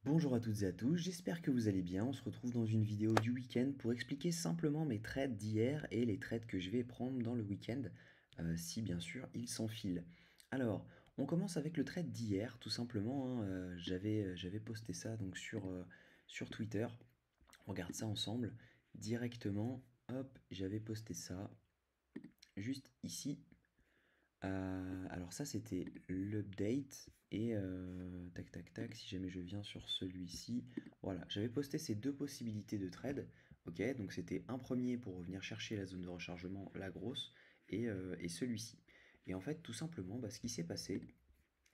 Bonjour à toutes et à tous, j'espère que vous allez bien. On se retrouve dans une vidéo du week-end pour expliquer simplement mes trades d'hier et les trades que je vais prendre dans le week-end, si bien sûr il s'enfile. Alors, on commence avec le trade d'hier, tout simplement, hein, j'avais posté ça donc sur Twitter. On regarde ça ensemble directement. Hop, j'avais posté ça juste ici. Alors ça c'était l'update et tac tac tac, si jamais je viens sur celui-ci, voilà, j'avais posté ces deux possibilités de trade, ok, donc c'était un premier pour revenir chercher la zone de rechargement, la grosse, et celui-ci. Et en fait tout simplement, ce qui s'est passé,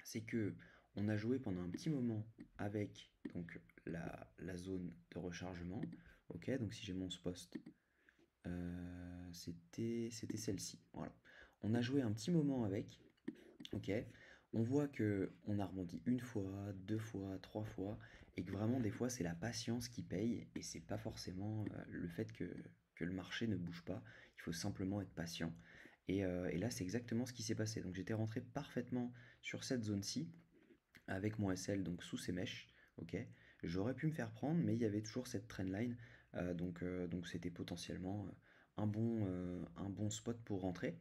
c'est que on a joué pendant un petit moment avec donc la zone de rechargement, ok, donc si j'ai mon poste, c'était celle-ci, voilà. On a joué un petit moment avec, ok, on voit que on a rebondi une fois, deux fois, trois fois, et que vraiment des fois c'est la patience qui paye, et c'est pas forcément le fait que le marché ne bouge pas, il faut simplement être patient. Et là c'est exactement ce qui s'est passé. Donc j'étais rentré parfaitement sur cette zone-ci, avec mon SL donc sous ces mèches, ok. J'aurais pu me faire prendre, mais il y avait toujours cette trendline, donc c'était potentiellement un bon spot pour rentrer.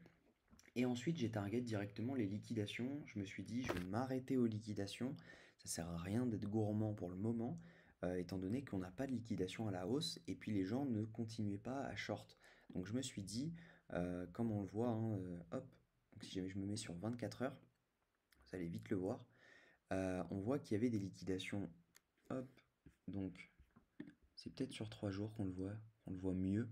Et ensuite, j'ai target directement les liquidations. Je me suis dit, je vais m'arrêter aux liquidations. Ça sert à rien d'être gourmand pour le moment, étant donné qu'on n'a pas de liquidation à la hausse, et puis les gens ne continuaient pas à short. Donc je me suis dit, comme on le voit, hein, hop, donc si jamais je me mets sur 24 heures, vous allez vite le voir, on voit qu'il y avait des liquidations, hop, donc c'est peut-être sur 3 jours qu'on le voit mieux.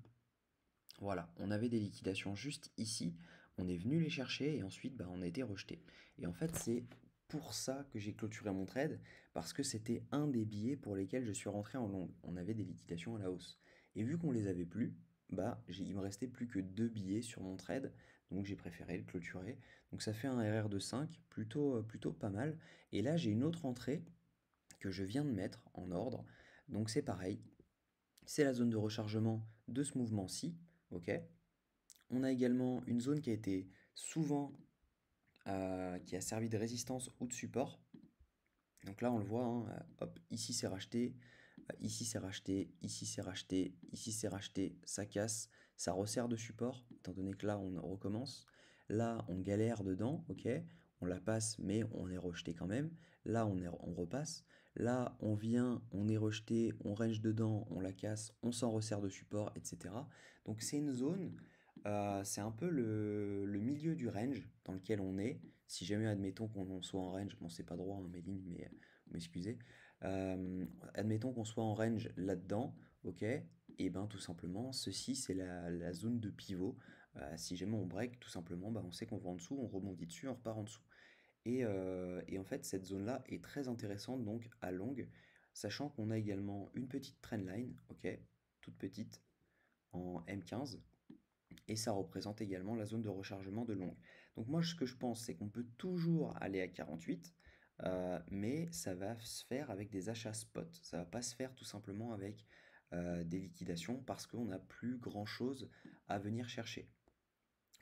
Voilà, on avait des liquidations juste ici, on est venu les chercher et ensuite on a été rejeté. Et en fait, c'est pour ça que j'ai clôturé mon trade, parce que c'était un des billets pour lesquels je suis rentré en long. On avait des liquidations à la hausse. Et vu qu'on les avait plus, il me restait plus que deux billets sur mon trade, donc j'ai préféré le clôturer. Donc ça fait un RR de 5, plutôt pas mal. Et là, j'ai une autre entrée que je viens de mettre en ordre. Donc c'est pareil, c'est la zone de rechargement de ce mouvement-ci, ok? On a également une zone qui a été souvent, qui a servi de résistance ou de support. Donc là, on le voit, hein, hop, ici c'est racheté, ici c'est racheté, ici c'est racheté, ici c'est racheté, ça casse, ça resserre de support, étant donné que là, on recommence. Là, on galère dedans, ok, on la passe, mais on est rejeté quand même. Là, on repasse. Là, on vient, on est rejeté, on range dedans, on la casse, on s'en resserre de support, etc. Donc c'est une zone, c'est un peu le milieu du range dans lequel on est. Si jamais, admettons qu'on soit en range, bon, c'est pas droit, hein, mes lignes, mais vous m'excusez. Admettons qu'on soit en range là-dedans, ok, et ben tout simplement, ceci c'est la zone de pivot. Si jamais on break, tout simplement, on sait qu'on va en dessous, on rebondit dessus, on repart en dessous. Et en fait, cette zone-là est très intéressante donc à longue, sachant qu'on a également une petite trendline, ok, toute petite, en M15, et ça représente également la zone de rechargement de longue. Donc moi, ce que je pense, c'est qu'on peut toujours aller à 48, mais ça va se faire avec des achats spot. Ça va pas se faire tout simplement avec des liquidations parce qu'on n'a plus grand-chose à venir chercher.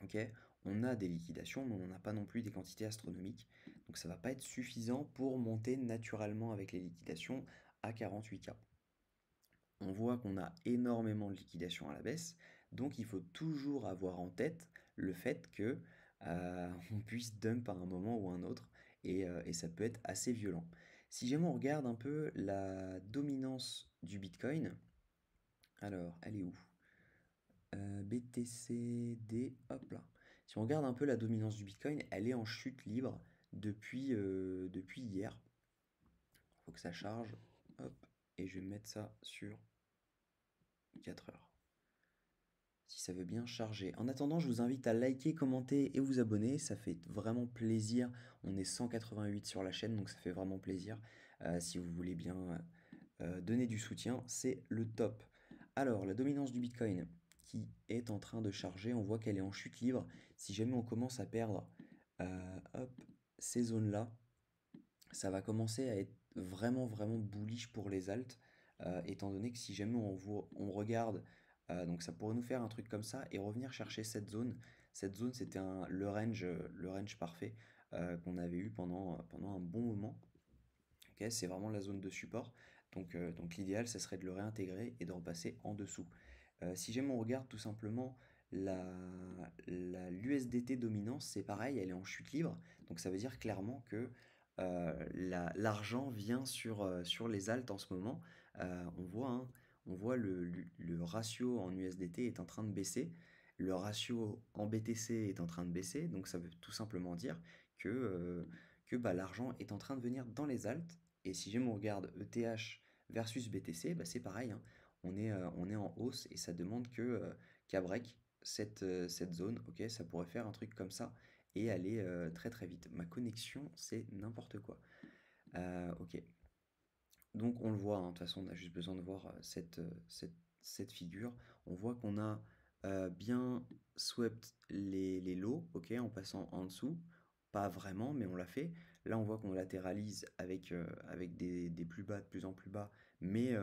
Ok, on a des liquidations, mais on n'a pas non plus des quantités astronomiques. Donc ça va pas être suffisant pour monter naturellement avec les liquidations à 48K. On voit qu'on a énormément de liquidations à la baisse, donc il faut toujours avoir en tête le fait que on puisse dump à un moment ou un autre, et ça peut être assez violent. Si jamais on regarde un peu la dominance du Bitcoin, alors elle est où? BTCD, hop là. Si on regarde un peu la dominance du Bitcoin, elle est en chute libre depuis hier. Il faut que ça charge, hop, et je vais mettre ça sur 4 heures. Si ça veut bien charger. En attendant, je vous invite à liker, commenter et vous abonner, ça fait vraiment plaisir. On est 188 sur la chaîne, donc ça fait vraiment plaisir. Si vous voulez bien donner du soutien, c'est le top. Alors, la dominance du Bitcoin qui est en train de charger, on voit qu'elle est en chute libre. Si jamais on commence à perdre hop, ces zones-là, ça va commencer à être vraiment bullish pour les alts, étant donné que si jamais on regarde, donc ça pourrait nous faire un truc comme ça et revenir chercher cette zone. Cette zone, c'était le range parfait qu'on avait eu pendant un bon moment. Ok, c'est vraiment la zone de support. Donc l'idéal, ça serait de le réintégrer et de repasser en dessous. Si jamais on regarde tout simplement la, l'USDT dominance, c'est pareil, elle est en chute libre. Donc ça veut dire clairement que l'argent vient sur les alts en ce moment. On voit, hein, on voit le ratio en USDT est en train de baisser. Le ratio en BTC est en train de baisser. Donc ça veut tout simplement dire que bah, l'argent est en train de venir dans les alts. Et si jamais on regarde ETH versus BTC, bah, c'est pareil, hein. On est en hausse et ça demande qu'à break cette zone. Ok, ça pourrait faire un truc comme ça et aller très très vite. Ma connexion, c'est n'importe quoi. Ok, donc on le voit, hein, de toute façon, on a juste besoin de voir cette figure. On voit qu'on a bien swept les lows, ok, en passant en dessous. Pas vraiment, mais on l'a fait. Là, on voit qu'on latéralise avec des plus bas, de plus en plus bas, mais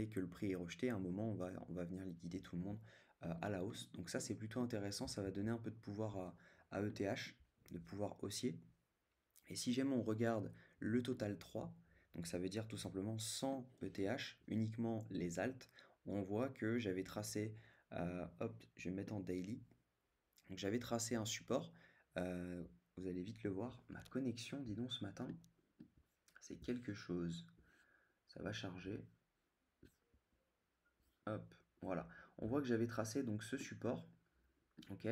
que le prix est rejeté. À un moment, on va venir liquider tout le monde à la hausse. Donc ça, c'est plutôt intéressant. Ça va donner un peu de pouvoir à ETH, de pouvoir haussier. Et si jamais on regarde le total 3, donc ça veut dire tout simplement sans ETH, uniquement les alts, on voit que j'avais tracé, hop, je vais me mettre en daily, donc j'avais tracé un support, euh, vous allez vite le voir, ma connexion, dis donc ce matin, c'est quelque chose, ça va charger, hop, voilà, on voit que j'avais tracé donc ce support, ok,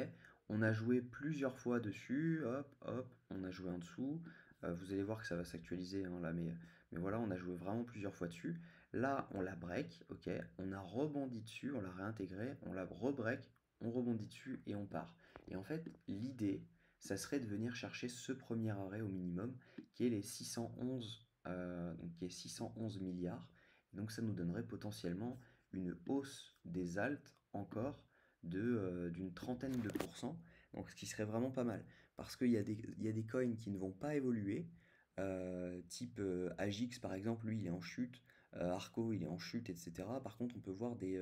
on a joué plusieurs fois dessus, hop, hop, on a joué en dessous. Vous allez voir que ça va s'actualiser hein, là, mais voilà, on a joué vraiment plusieurs fois dessus. Là, on la break, ok, on a rebondi dessus, on l'a réintégré, on la rebreak, on rebondit dessus et on part. Et en fait, l'idée, ça serait de venir chercher ce premier arrêt au minimum, qui est les 611, donc qui est 611 milliards. Et donc ça nous donnerait potentiellement une hausse des alts encore d'une trentaine de pourcents, donc ce qui serait vraiment pas mal. Parce qu'il y a des coins qui ne vont pas évoluer, type Agix par exemple, lui il est en chute, Arco il est en chute, etc. Par contre on peut voir des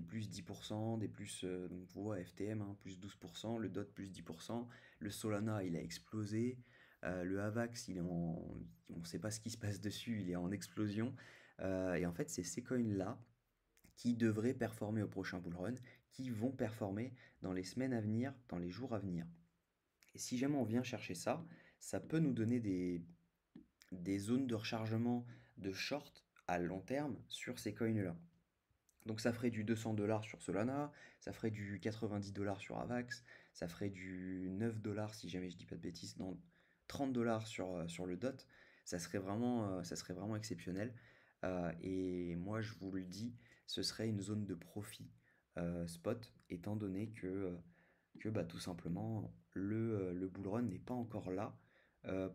plus 10%, des plus, donc on voit FTM hein, plus 12%, le DOT plus 10%, le Solana il a explosé, le Avax on ne sait pas ce qui se passe dessus, il est en explosion. Et en fait c'est ces coins là qui devraient performer au prochain bull run, qui vont performer dans les semaines à venir, dans les jours à venir. Et si jamais on vient chercher ça, ça peut nous donner des zones de rechargement de short à long terme sur ces coins-là. Donc ça ferait du 200 $ sur Solana, ça ferait du 90 $ sur Avax, ça ferait du 9 $ si jamais je dis pas de bêtises, non, 30 $ sur le DOT. Ça serait vraiment exceptionnel. Et moi je vous le dis, ce serait une zone de profit spot, étant donné que bah, tout simplement le bull run n'est pas encore là.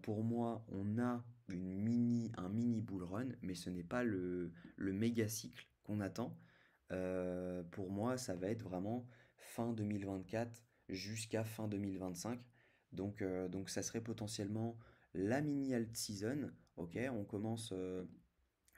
Pour moi, on a un mini bull run, mais ce n'est pas le méga cycle qu'on attend. Pour moi, ça va être vraiment fin 2024 jusqu'à fin 2025. Donc ça serait potentiellement la mini alt season. Ok, on commence,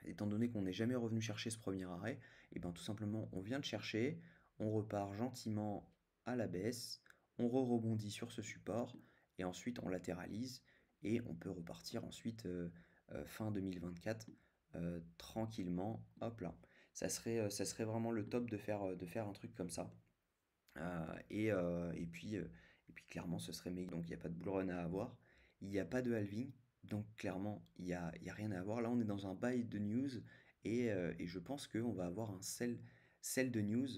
étant donné qu'on n'est jamais revenu chercher ce premier arrêt, et bien tout simplement on vient de chercher, on repart gentiment à la baisse, on rebondit sur ce support, et ensuite on latéralise, et on peut repartir ensuite fin 2024 tranquillement, hop là. Ça serait vraiment le top de faire un truc comme ça. Et puis clairement, ce serait méga. Donc il n'y a pas de bull run à avoir. Il n'y a pas de halving. Donc clairement, il y a rien à avoir. Là, on est dans un buy de news. Et je pense qu'on va avoir un sell de news.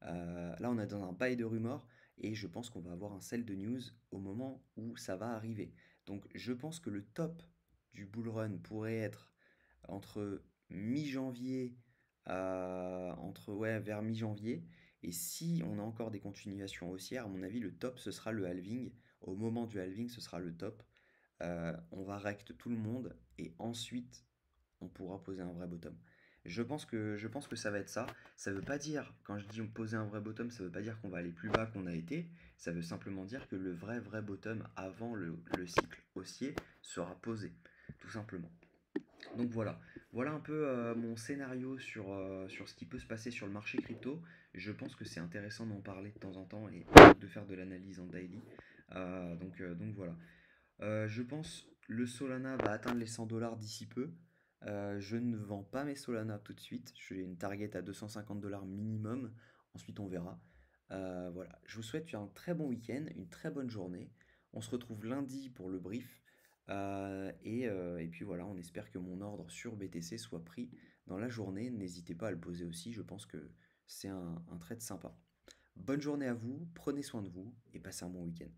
Là, on est dans un buy de rumeur. Et je pense qu'on va avoir un sell de news au moment où ça va arriver. Donc je pense que le top du bull run pourrait être entre mi-janvier entre ouais, vers mi-janvier. Et si on a encore des continuations haussières, à mon avis, le top, ce sera le halving. Au moment du halving, ce sera le top. On va rect tout le monde et ensuite, on pourra poser un vrai bottom. Je pense que ça va être ça. Ça veut pas dire, quand je dis poser un vrai bottom, ça veut pas dire qu'on va aller plus bas qu'on a été. Ça veut simplement dire que le vrai bottom avant le cycle haussier sera posé, tout simplement. Donc voilà, voilà un peu mon scénario sur ce qui peut se passer sur le marché crypto. Je pense que c'est intéressant d'en parler de temps en temps et de faire de l'analyse en daily. Donc voilà. Je pense le Solana va atteindre les 100 $ d'ici peu. Je ne vends pas mes Solana tout de suite. J'ai une target à 250 $ minimum. Ensuite, on verra. Voilà. Je vous souhaite un très bon week-end, une très bonne journée. On se retrouve lundi pour le brief. Et puis voilà, on espère que mon ordre sur BTC soit pris dans la journée. N'hésitez pas à le poser aussi. Je pense que c'est un trade sympa. Bonne journée à vous, prenez soin de vous et passez un bon week-end.